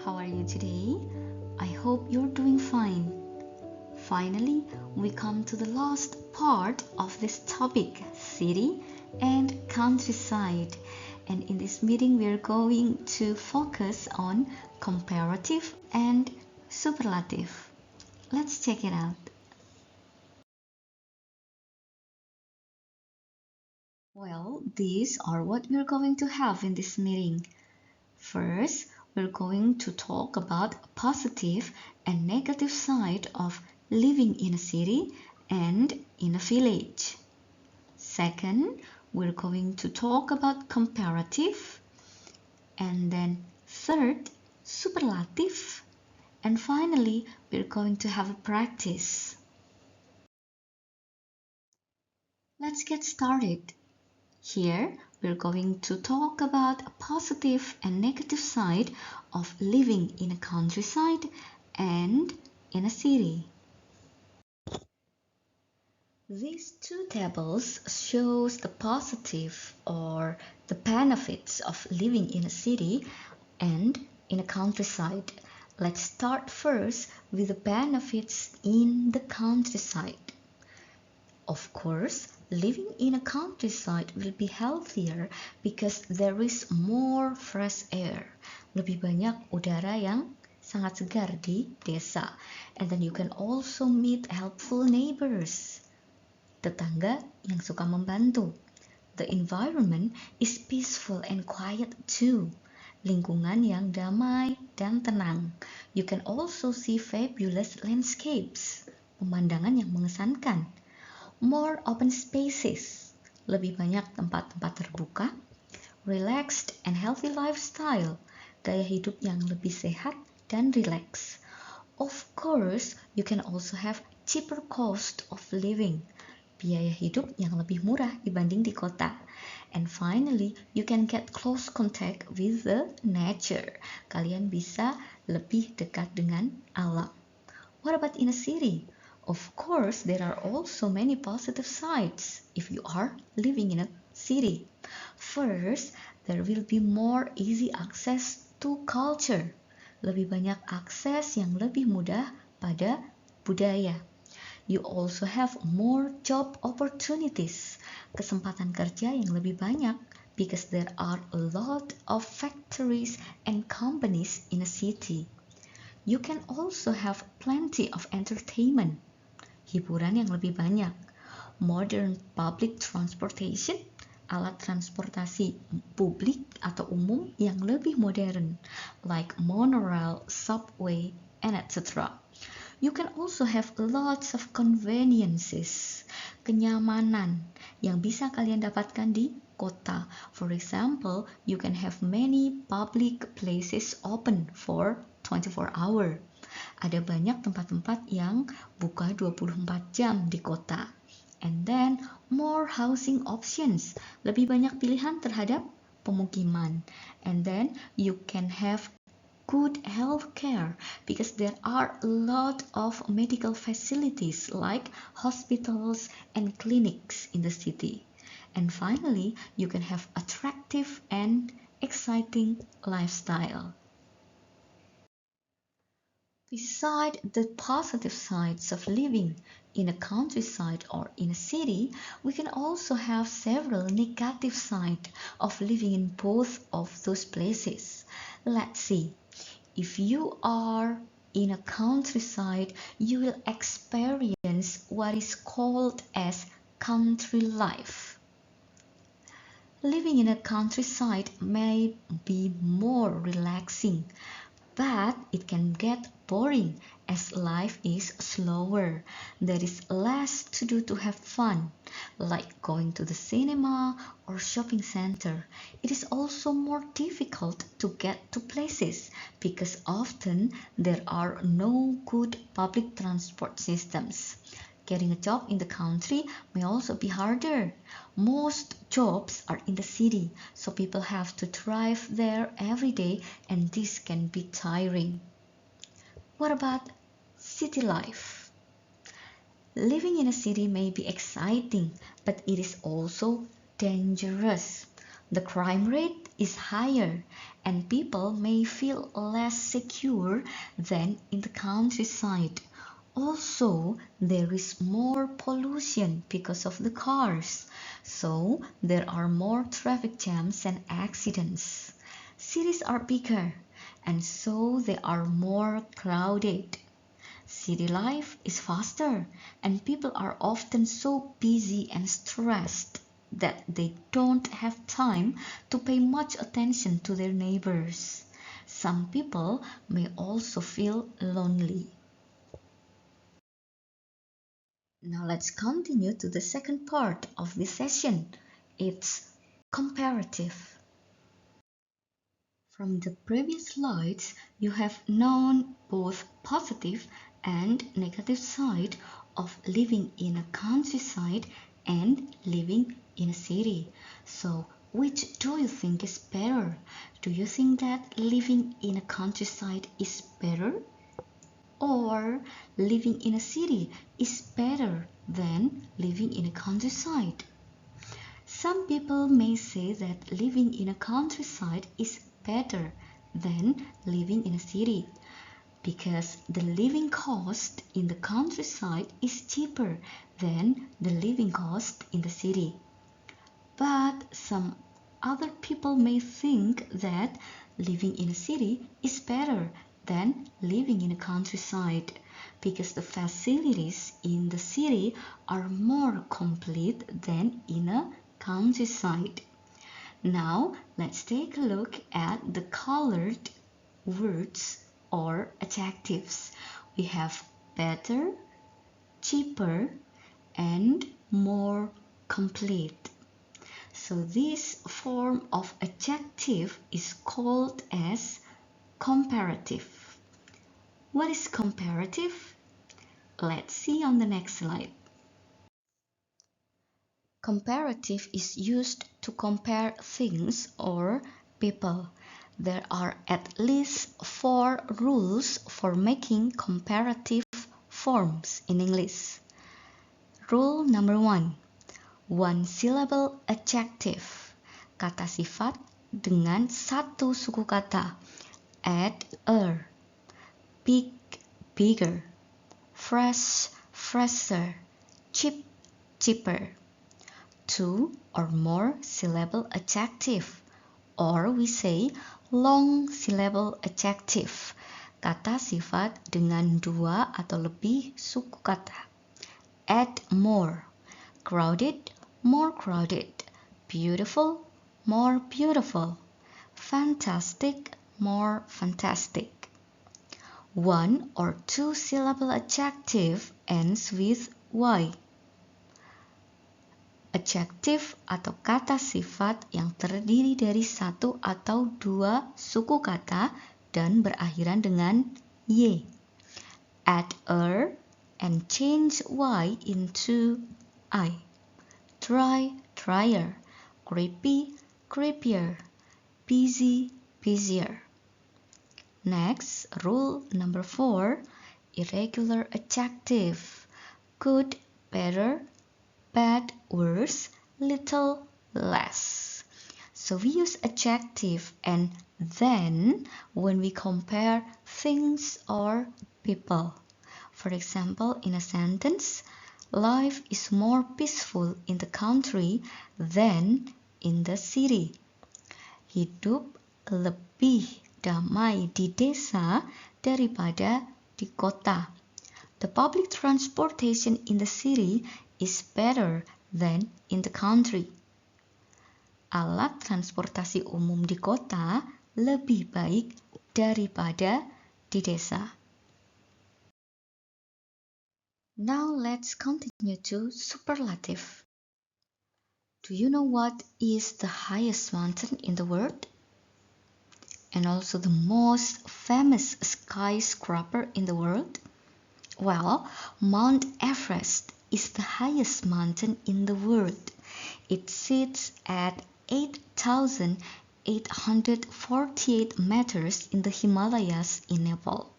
How are you today? I hope you're doing fine. Finally, we come to the last part of this topic, city and countryside. And in this meeting, we're going to focus on comparative and superlative. Let's check it out. Well, these are what we're going to have in this meeting. First, we're going to talk about a positive and negative side of living in a city and in a village. Second, we're going to talk about comparative. And then third, superlative. And finally, we're going to have a practice. Let's get started. Here, we're going to talk about a positive and negative side of living in a countryside and in a city. These two tables shows the positive or the benefits of living in a city and in a countryside. Let's start first with the benefits in the countryside. Of course, living in a countryside will be healthier because there is more fresh air. Lebih banyak udara yang sangat segar di desa. And then you can also meet helpful neighbors. Tetangga yang suka membantu. The environment is peaceful and quiet too. Lingkungan yang damai dan tenang. You can also see fabulous landscapes. Pemandangan yang mengesankan. More open spaces, lebih banyak tempat-tempat terbuka, relaxed and healthy lifestyle, gaya hidup yang lebih sehat dan relax. Of course, you can also have cheaper cost of living, biaya hidup yang lebih murah dibanding di kota. And finally, you can get close contact with the nature. Kalian bisa lebih dekat dengan alam. What about in a city? Of course, there are also many positive sides if you are living in a city. First, there will be more easy access to culture. Lebih banyak akses yang lebih mudah pada budaya. You also have more job opportunities. Kesempatan kerja yang lebih banyak because there are a lot of factories and companies in a city. You can also have plenty of entertainment. Hiburan yang lebih banyak, modern public transportation, alat transportasi publik atau umum yang lebih modern, like monorail, subway, and etc. You can also have lots of conveniences, kenyamanan yang bisa kalian dapatkan di kota. For example, you can have many public places open for 24 hour. Ada banyak tempat-tempat yang buka 24 jam di kota. And then more housing options. Lebih banyak pilihan terhadap pemukiman. And then you can have good health care because there are a lot of medical facilities like hospitals and clinics in the city. And finally, you can have attractive and exciting lifestyle. Beside the positive sides of living in a countryside or in a city, we can also have several negative sides of living in both of those places. Let's see. If you are in a countryside, you will experience what is called as country life. Living in a countryside may be more relaxing, but it can get boring as life is slower. There is less to do to have fun, like going to the cinema or shopping center. It is also more difficult to get to places because often there are no good public transport systems. Getting a job in the country may also be harder. Most jobs are in the city, so people have to drive there every day, and this can be tiring. What about city life? Living in a city may be exciting, but it is also dangerous. The crime rate is higher and people may feel less secure than in the countryside. Also, there is more pollution because of the cars, so there are more traffic jams and accidents. Cities are bigger, and so they are more crowded. City life is faster, and people are often so busy and stressed that they don't have time to pay much attention to their neighbors. Some people may also feel lonely. Now let's continue to the second part of this session. It's comparative. From the previous slides, you have known both positive and negative side of living in a countryside and living in a city. So, which do you think is better? Do you think that living in a countryside is better? Or living in a city is better than living in a countryside? Some people may say that living in a countryside is better than living in a city because the living cost in the countryside is cheaper than the living cost in the city. But some other people may think that living in a city is better than living in a countryside because the facilities in the city are more complete than in a countryside. Now let's take a look at the colored words or adjectives. We have better, cheaper, and more complete. So this form of adjective is called as comparative. What is comparative? Let's see on the next slide. Comparative is used to compare things or people. There are at least 4 rules for making comparative forms in English. Rule number 1. One syllable adjective. Kata sifat dengan satu suku kata. Add er. Big, bigger. Fresh, fresher. Cheap, cheaper. 2 or more syllable adjective, or we say long syllable adjective, kata sifat dengan 2 atau lebih suku kata. Add more, crowded, more crowded, beautiful, more beautiful, fantastic, more fantastic. 1 or 2 syllable adjective ends with y. Adjektif atau kata sifat yang terdiri dari 1 atau 2 suku kata dan berakhiran dengan y. Add er and change y into I. Dry, drier. Creepy, creepier. Busy, busier. Next, rule number 4, irregular adjective. Good, better, bad, worse, little, less. So we use adjective and then when we compare things or people. For example, in a sentence, life is more peaceful in the country than in the city. Hidup lebih damai di desa daripada di kota. The public transportation in the city is better than in the country. Alat transportasi umum di kota lebih baik daripada di desa. Now let's continue to superlative. Do you know what is the highest mountain in the world? And also the most famous skyscraper in the world? Well, Mount Everest is the highest mountain in the world. It sits at 8,848 meters in the Himalayas in Nepal.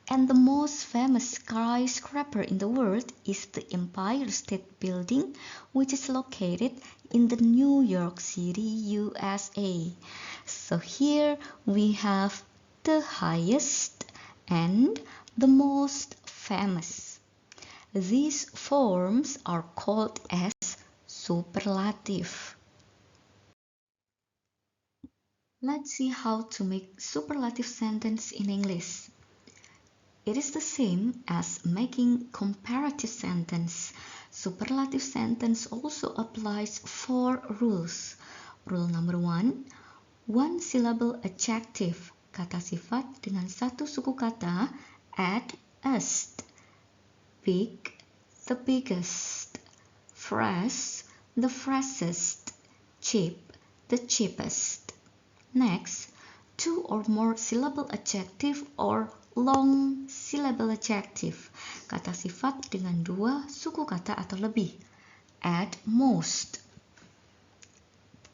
And the most famous skyscraper in the world is the Empire State Building, which is located in the New York City, USA. So here we have the highest and the most famous. These forms are called as superlative. Let's see how to make superlative sentence in English. It is the same as making comparative sentence. Superlative sentence also applies 4 rules. Rule number 1, one syllable adjective, kata sifat dengan satu suku kata, add est. Big, the biggest. Fresh, the freshest. Cheap, the cheapest. Next, 2 or more syllable adjective or long syllable adjective, kata sifat dengan 2 suku kata atau lebih. Add most.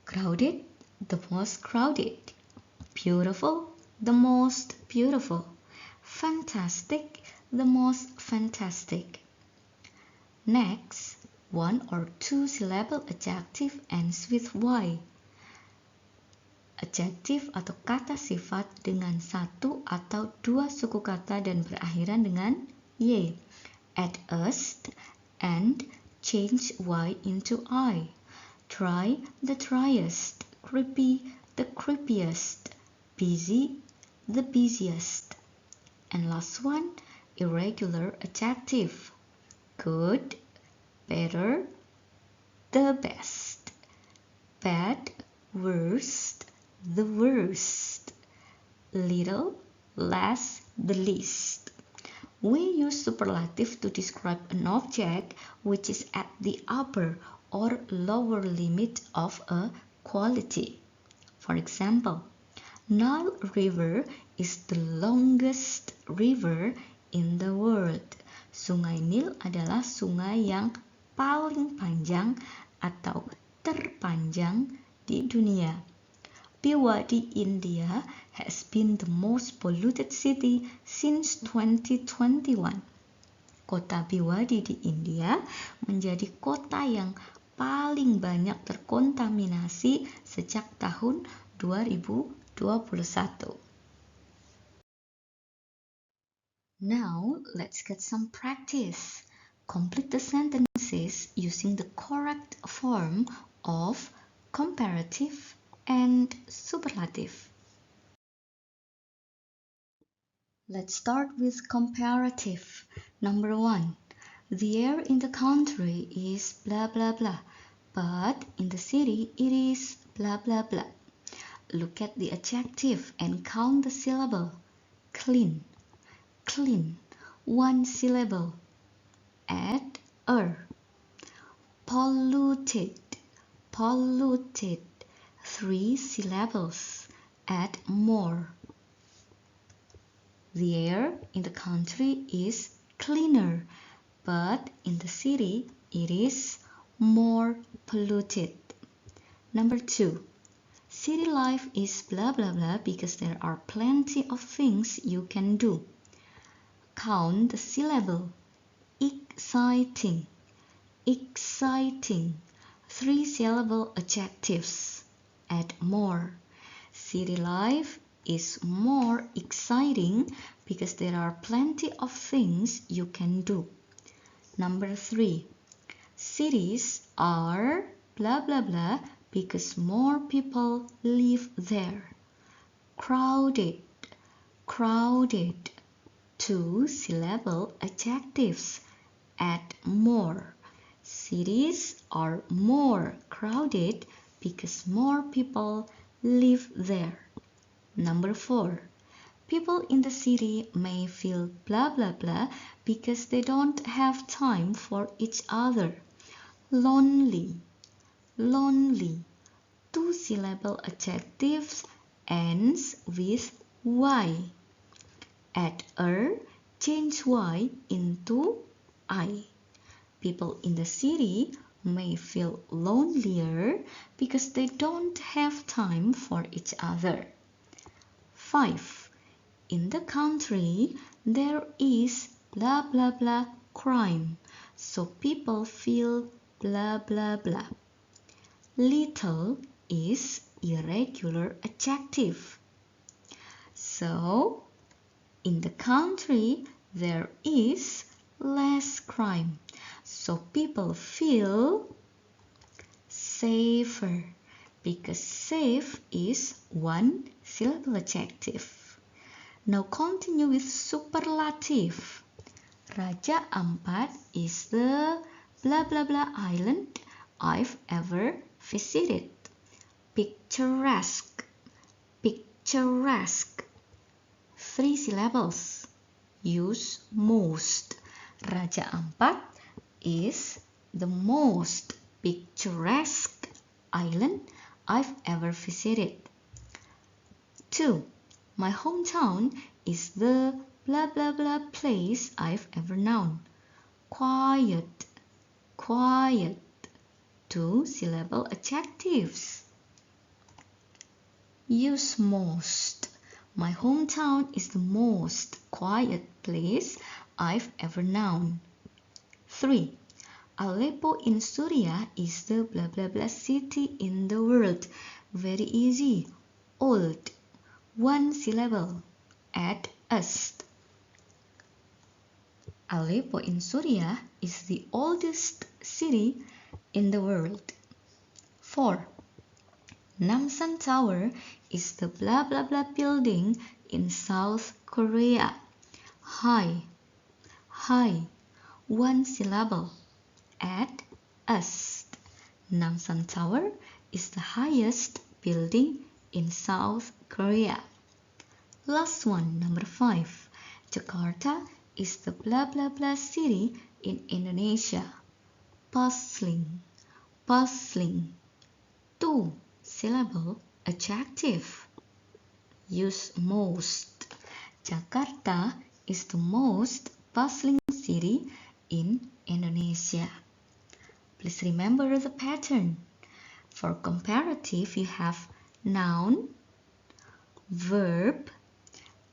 Crowded, the most crowded. Beautiful, the most beautiful. Fantastic, the most fantastic. Next, 1 or 2 syllable adjective ends with y. Adjektif atau kata sifat dengan 1 atau 2 suku kata dan berakhiran dengan y. Add est and change y into I. Dry, the driest. Creepy, the creepiest. Busy, the busiest. And last one, irregular adjective. Good, better, the best. Bad, worst, the worst. Little, less, the least. We use superlative to describe an object which is at the upper or lower limit of a quality. For example, Nile River is the longest river in the world. Sungai Nil adalah sungai yang paling panjang atau terpanjang di dunia. Bhiwadi, India has been the most polluted city since 2021. Kota Bhiwadi di India menjadi kota yang paling banyak terkontaminasi sejak tahun 2021. Now, let's get some practice. Complete the sentences using the correct form of comparative and superlative. Let's start with comparative. Number 1. The air in the country is blah blah blah, but in the city it is blah blah blah. Look at the adjective and count the syllable. Clean, clean, 1 syllable. Add er. Polluted, polluted, 3 syllables. Add more. The air in the country is cleaner, but in the city it is more polluted. Number 2. City life is blah blah blah because there are plenty of things you can do. Count the syllable. Exciting, exciting, 3 syllable adjectives. Add more. City life is more exciting because there are plenty of things you can do. Number 3. Cities are blah blah blah because more people live there. Crowded, crowded, 2 syllable adjectives. Add more. Cities are more crowded because more people live there. Number 4. People in the city may feel blah blah blah because they don't have time for each other. Lonely, lonely, 2 syllable adjectives ends with y. Add er, change y into I. People in the city may feel lonelier because they don't have time for each other. 5. In the country, there is blah blah blah crime, so people feel blah blah blah. Little is irregular adjective. So, in the country, there is less crime, so people feel safer, because safe is one syllable adjective. Now continue with superlative. Raja Ampat is the blah blah blah island I've ever visited. Picturesque, picturesque. 3 syllables. Use most. Raja Ampat is the most picturesque island I've ever visited. 2. My hometown is the blah blah blah place I've ever known. Quiet, quiet. 2 syllable adjectives. Use most. My hometown is the most quiet place I've ever known. 3. Aleppo in Syria is the blah blah blah city in the world. Very easy. Old. 1 syllable. Add est. Aleppo in Syria is the oldest city in the world. 4. Namsan Tower is the blah blah blah building in South Korea. High, high. 1 syllable. Add est. Namsan Tower is the highest building in South Korea. Last one, number 5. Jakarta is the blah blah blah city in Indonesia. Puzzling, puzzling. 2 syllable adjective. Use most. Jakarta is the most bustling city in Indonesia. Please remember the pattern. For comparative, you have noun, verb,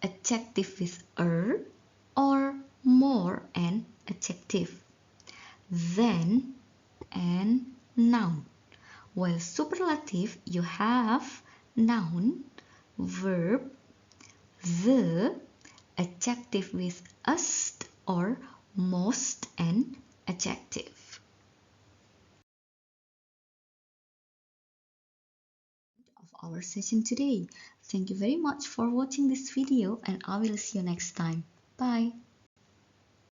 adjective with er or more an adjective, then and noun. While superlative, you have noun, verb, the, adjective with est or most and adjective. Of our session today. Thank you very much for watching this video and I will see you next time. Bye.